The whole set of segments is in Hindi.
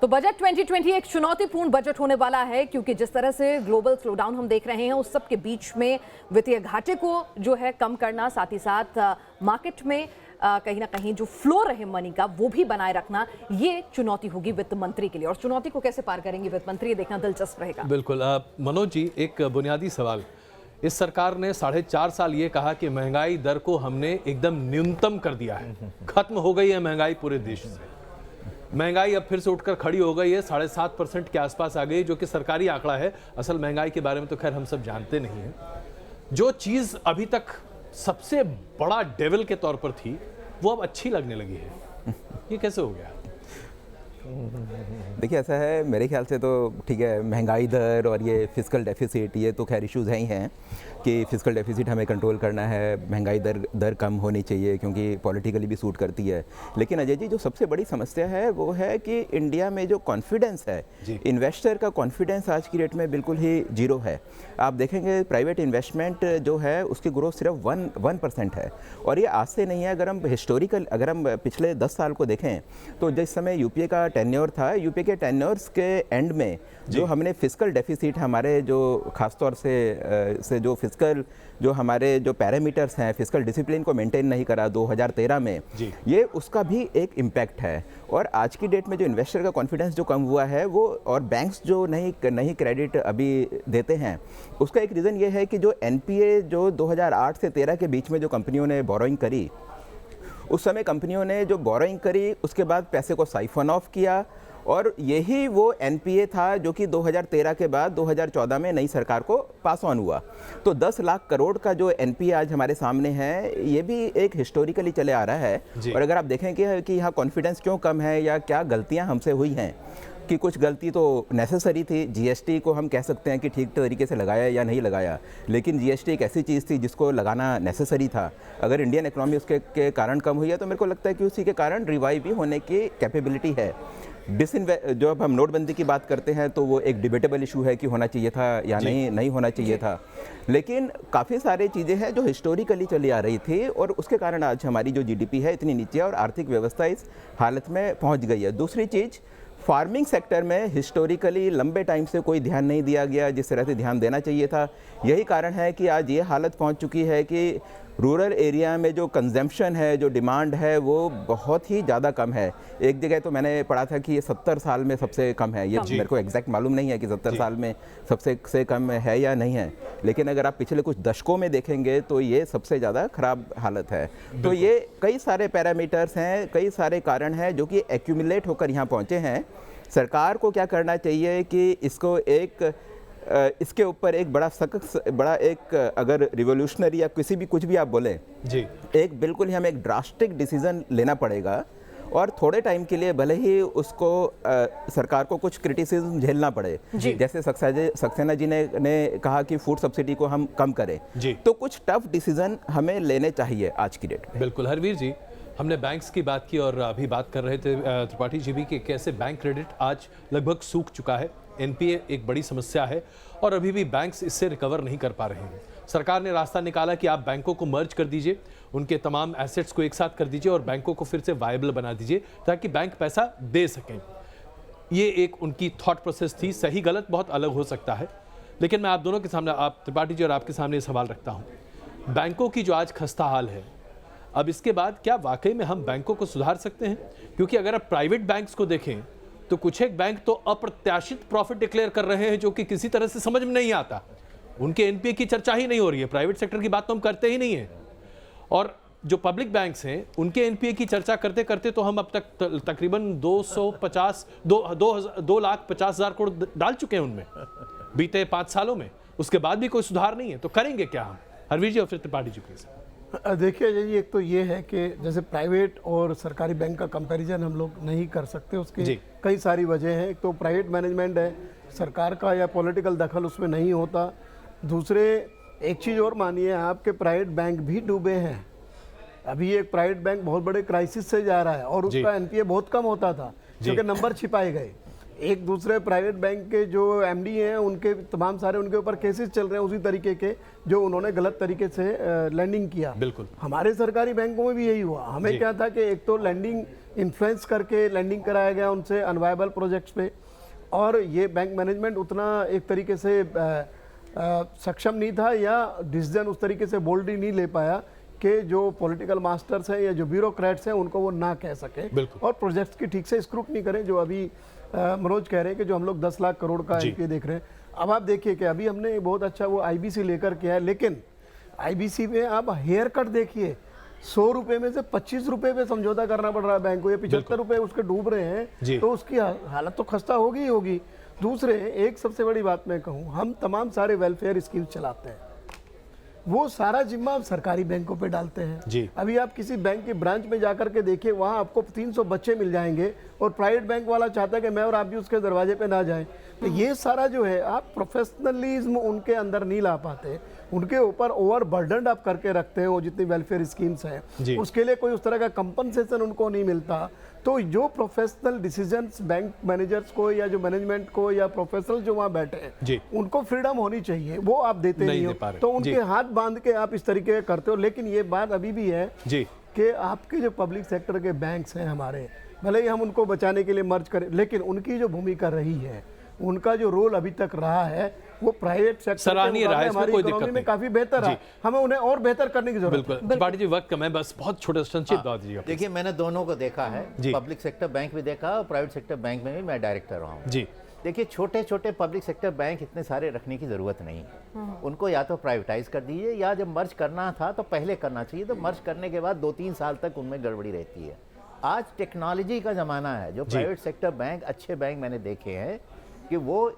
तो बजट 2020 एक चुनौतीपूर्ण बजट होने वाला है, क्योंकि जिस तरह से ग्लोबल स्लोडाउन हम देख रहे हैं, उस सब के बीच में वित्तीय घाटे को जो है कम करना, साथ ही साथ मार्केट में कहीं ना कहीं जो फ्लो रहे मनी का वो भी बनाए रखना, ये चुनौती होगी वित्त मंत्री के लिए। और चुनौती को कैसे पार करेंगे वित्त मंत्री, ये देखना दिलचस्प रहेगा। बिल्कुल। मनोज जी, एक बुनियादी सवाल, इस सरकार ने 4.5 साल ये कहा कि महंगाई दर को हमने एकदम न्यूनतम कर दिया है, खत्म हो गई है महंगाई पूरे देश से। महंगाई अब फिर से उठकर खड़ी हो गई है, 7.5% के आसपास आ गई, जो कि सरकारी आंकड़ा है। असल महंगाई के बारे में तो खैर हम सब जानते नहीं हैं। जो चीज अभी तक सबसे बड़ा डेविल के तौर पर थी, वो अब अच्छी लगने लगी है। ये कैसे हो गया? देखिए, ऐसा है, मेरे ख्याल से तो ठीक है, महंगाई दर और ये फिस्कल डेफिसिट, ये तो खैर इश्यूज़ ही हैं कि फिस्कल डेफिसिट हमें कंट्रोल करना है, महंगाई दर कम होनी चाहिए क्योंकि पॉलिटिकली भी सूट करती है। लेकिन अजय जी, जो सबसे बड़ी समस्या है वो है कि इंडिया में जो कॉन्फिडेंस है, इन्वेस्टर का कॉन्फिडेंस आज की डेट में बिल्कुल ही जीरो है। आप देखेंगे प्राइवेट इन्वेस्टमेंट जो है उसकी ग्रोथ सिर्फ 1% है, और ये आज से नहीं है। अगर हम पिछले 10 साल को देखें तो जिस समय यूपीए का टेन्योर था, यूपीए के टेन्योर्स के एंड में जो हमने फिस्कल डेफिसिट, हमारे जो खासतौर से जो फिस्कल जो हमारे जो पैरामीटर्स हैं, फिस्कल डिसिप्लिन को मेंटेन नहीं करा 2013 में, ये उसका भी एक इम्पैक्ट है। और आज की डेट में जो इन्वेस्टर का कॉन्फिडेंस जो कम हुआ है वो, और बैंक्स जो नहीं क्रेडिट अभी देते हैं, उसका एक रीज़न ये है कि जो एनपीए जो 2008 से 13 के बीच में जो कंपनियों ने बोरोइंग करी, उस समय कंपनियों ने जो बोरोइंग करी उसके बाद पैसे को साइफन ऑफ किया, और यही वो एनपीए था जो कि 2013 के बाद 2014 में नई सरकार को पास ऑन हुआ। तो 10 लाख करोड़ का जो एनपीए आज हमारे सामने है, ये भी एक हिस्टोरिकली चले आ रहा है। और अगर आप देखें कि यहाँ कॉन्फिडेंस क्यों कम है या क्या गलतियाँ हमसे हुई हैं, कि कुछ गलती तो नेसेसरी थी। जीएसटी को हम कह सकते हैं कि ठीक तरीके से लगाया या नहीं लगाया, लेकिन जीएसटी एक ऐसी चीज़ थी जिसको लगाना नेसेसरी था। अगर इंडियन इकोनॉमी उसके कारण कम हुई है तो मेरे को लगता है कि उसी के कारण रिवाइव भी होने की कैपेबिलिटी है। जो अब हम नोटबंदी की बात करते हैं तो वो एक डिबेटेबल इशू है कि होना चाहिए था या नहीं होना चाहिए था, लेकिन काफ़ी सारी चीज़ें हैं जो हिस्टोरिकली चली आ रही थी, और उसके कारण आज हमारी जो जीडीपी है इतनी नीचे है और आर्थिक व्यवस्था इस हालत में पहुंच गई है। दूसरी चीज़, फार्मिंग सेक्टर में हिस्टोरिकली लंबे टाइम से कोई ध्यान नहीं दिया गया जिस तरह से ध्यान देना चाहिए था। यही कारण है कि आज ये हालत पहुंच चुकी है कि रूरल एरिया में जो कंजम्पशन है, जो डिमांड है, वो बहुत ही ज़्यादा कम है। एक जगह तो मैंने पढ़ा था कि ये 70 साल में सबसे कम है। ये मेरे को एग्जैक्ट मालूम नहीं है कि 70 साल में सबसे कम है या नहीं है, लेकिन अगर आप पिछले कुछ दशकों में देखेंगे तो ये सबसे ज़्यादा ख़राब हालत है। तो ये कई सारे पैरामीटर्स हैं, कई सारे कारण हैं जो कि एक्यूमुलेट होकर यहाँ पहुँचे हैं। सरकार को क्या करना चाहिए कि इसको इसके ऊपर एक बड़ा एक अगर रिवोल्यूशनरी या किसी भी कुछ भी आप बोलें जी, एक बिल्कुल ही हमें एक ड्रास्टिक डिसीजन लेना पड़ेगा, और थोड़े टाइम के लिए भले ही उसको सरकार को कुछ क्रिटिसिज्म झेलना पड़े। जैसे सक्सेना जी ने कहा कि फूड सब्सिडी को हम कम करें, तो कुछ टफ डिसीजन हमें लेने चाहिए आज की डेट में। बिल्कुल। हरवीर जी, हमने बैंक्स की बात की और अभी बात कर रहे थे त्रिपाठी जी भी कि कैसे बैंक क्रेडिट आज लगभग सूख चुका है। एनपीए एक बड़ी समस्या है और अभी भी बैंक्स इससे रिकवर नहीं कर पा रहे हैं। सरकार ने रास्ता निकाला कि आप बैंकों को मर्ज कर दीजिए, उनके तमाम एसेट्स को एक साथ कर दीजिए और बैंकों को फिर से वायबल बना दीजिए ताकि बैंक पैसा दे सकें। ये एक उनकी थॉट प्रोसेस थी। सही गलत बहुत अलग हो सकता है, लेकिन मैं आप दोनों के सामने, आप त्रिपाठी जी और आपके सामने सवाल रखता हूँ। बैंकों की जो आज खस्ता हाल है, अब इसके बाद क्या वाकई में हम बैंकों को सुधार सकते हैं? क्योंकि अगर आप प्राइवेट बैंक्स को देखें तो कुछ एक बैंक तो अप्रत्याशित प्रॉफिट डिक्लेयर कर रहे हैं जो कि किसी तरह से समझ में नहीं आता। उनके एनपीए की चर्चा ही नहीं हो रही है, प्राइवेट सेक्टर की बात तो हम करते ही नहीं है। और जो पब्लिक बैंक्स हैं उनके एनपीए की चर्चा करते करते तो हम अब तक तकरीबन 2,50,000 करोड़ डाल चुके हैं उनमें बीते 5 सालों में। उसके बाद भी कोई सुधार नहीं है, तो करेंगे क्या हम? हरवीर जी और फिर त्रिपाठी जी प्लीज। देखिए अजय जी, एक तो ये है कि जैसे प्राइवेट और सरकारी बैंक का कंपैरिजन हम लोग नहीं कर सकते, उसकी कई सारी वजह हैं। एक तो प्राइवेट मैनेजमेंट है, सरकार का या पॉलिटिकल दखल उसमें नहीं होता। दूसरे, एक चीज़ और मानिए आप कि प्राइवेट बैंक भी डूबे हैं। अभी एक प्राइवेट बैंक बहुत बड़े क्राइसिस से जा रहा है और उसका एनपीए बहुत कम होता था क्योंकि नंबर छिपाए गए। एक दूसरे प्राइवेट बैंक के जो एमडी हैं उनके तमाम सारे उनके ऊपर केसेस चल रहे हैं उसी तरीके के जो उन्होंने गलत तरीके से लैंडिंग किया। बिल्कुल। हमारे सरकारी बैंकों में भी यही हुआ। हमें क्या था कि एक तो लैंडिंग इन्फ्लुएंस करके लैंडिंग कराया गया उनसे अनवायबल प्रोजेक्ट्स पे, और ये बैंक मैनेजमेंट उतना एक तरीके से सक्षम नहीं था या डिसीजन उस तरीके से बोल्डली नहीं ले पाया कि जो पॉलिटिकल मास्टर्स हैं या जो ब्यूरोक्रेट्स हैं उनको वो ना कह सके और प्रोजेक्ट्स की ठीक से स्क्रूटनी करें। जो अभी मनोज कह रहे हैं कि जो हम लोग 10 लाख करोड़ का एनपीए देख रहे हैं, अब आप देखिए कि अभी हमने बहुत अच्छा वो आईबीसी लेकर किया है, लेकिन आईबीसी में आप हेयर कट देखिए, 100 रुपए में से 25 रुपए पे समझौता करना पड़ रहा है बैंक को, या 75 रुपए उसके डूब रहे हैं, तो उसकी हालत तो खस्ता होगी ही होगी। दूसरे, एक सबसे बड़ी बात मैं कहूँ, हम तमाम सारे वेलफेयर स्कीम चलाते हैं, वो सारा जिम्मा आप सरकारी बैंकों पे डालते हैं जी। अभी आप किसी बैंक के ब्रांच में जाकर के देखिए, वहाँ आपको 300 बच्चे मिल जाएंगे और प्राइवेट बैंक वाला चाहता है कि मैं और आप भी उसके दरवाजे पे ना जाएं। तो ये सारा जो है, आप प्रोफेशनलिज्म उनके अंदर नहीं ला पाते, उनके ऊपर ओवर बर्डन आप करके रखते हैं। वो जितनी वेलफेयर स्कीम्स हैं उसके लिए कोई उस तरह का कंपनसेशन उनको नहीं मिलता। तो जो प्रोफेशनल डिसीजंस बैंक मैनेजर्स को या जो मैनेजमेंट को या प्रोफेशनल जो वहाँ बैठे हैं उनको फ्रीडम होनी चाहिए, वो आप देते नहीं हो, तो उनके हाथ बांध के आप इस तरीके करते हो। लेकिन ये बात अभी भी है कि आपके जो पब्लिक सेक्टर के बैंक्स हैं हमारे, भले ही हम उनको बचाने के लिए मर्ज करें, लेकिन उनकी जो भूमिका रही है, उनका जो रोल अभी तक रहा है, वो प्राइवेट सेक्टर हमारी इकोनॉमी में काफी बेहतर है। हमें उन्हें और बेहतर करने की जरूरत है। बिल्कुल त्रिपाठी जी, वक्त कम है, बस बहुत छोटा संक्षिप्त बता दीजिए। देखिए, मैंने दोनों को देखा है, पब्लिक सेक्टर बैंक भी देखा और प्राइवेट सेक्टर बैंक में भी मैं डायरेक्टर रहा हूँ जी। देखिए, छोटे छोटे पब्लिक सेक्टर बैंक इतने सारे रखने की जरूरत नहीं है, उनको या तो प्राइवेटाइज कर दीजिए या जब मर्ज करना था तो पहले करना चाहिए। तो मर्ज करने के बाद 2-3 साल तक उनमें गड़बड़ी रहती है। आज टेक्नोलॉजी का ज़माना है, जो प्राइवेट सेक्टर बैंक, अच्छे बैंक मैंने देखे हैं कि वो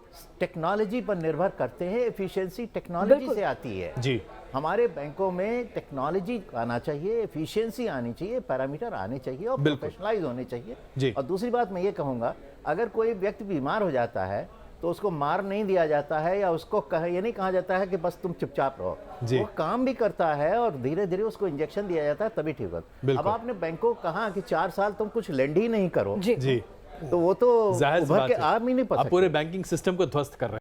टेक्नोलॉजी पर निर्भर करते हैं, एफिशिएंसी टेक्नोलॉजी से आती है जी। हमारे बैंकों में टेक्नोलॉजी आना चाहिए, एफिशिएंसी आनी चाहिए, पैरामीटर आने चाहिए और प्रोफेशनलाइज होने चाहिए। और दूसरी बात मैं ये कहूँगा, अगर कोई व्यक्ति बीमार हो जाता है तो उसको मार नहीं दिया जाता है या उसको ये नहीं कहा जाता है कि बस तुम चुपचाप रहो, वो काम भी करता है और धीरे धीरे उसको इंजेक्शन दिया जाता है, तभी ठीक होता। अब आपने बैंकों को कहा कि 4 साल तुम कुछ लेंड ही नहीं करो जी, तो वो तो उभर के आप ही नहीं पता, पूरे बैंकिंग सिस्टम को ध्वस्त कर रहे हैं।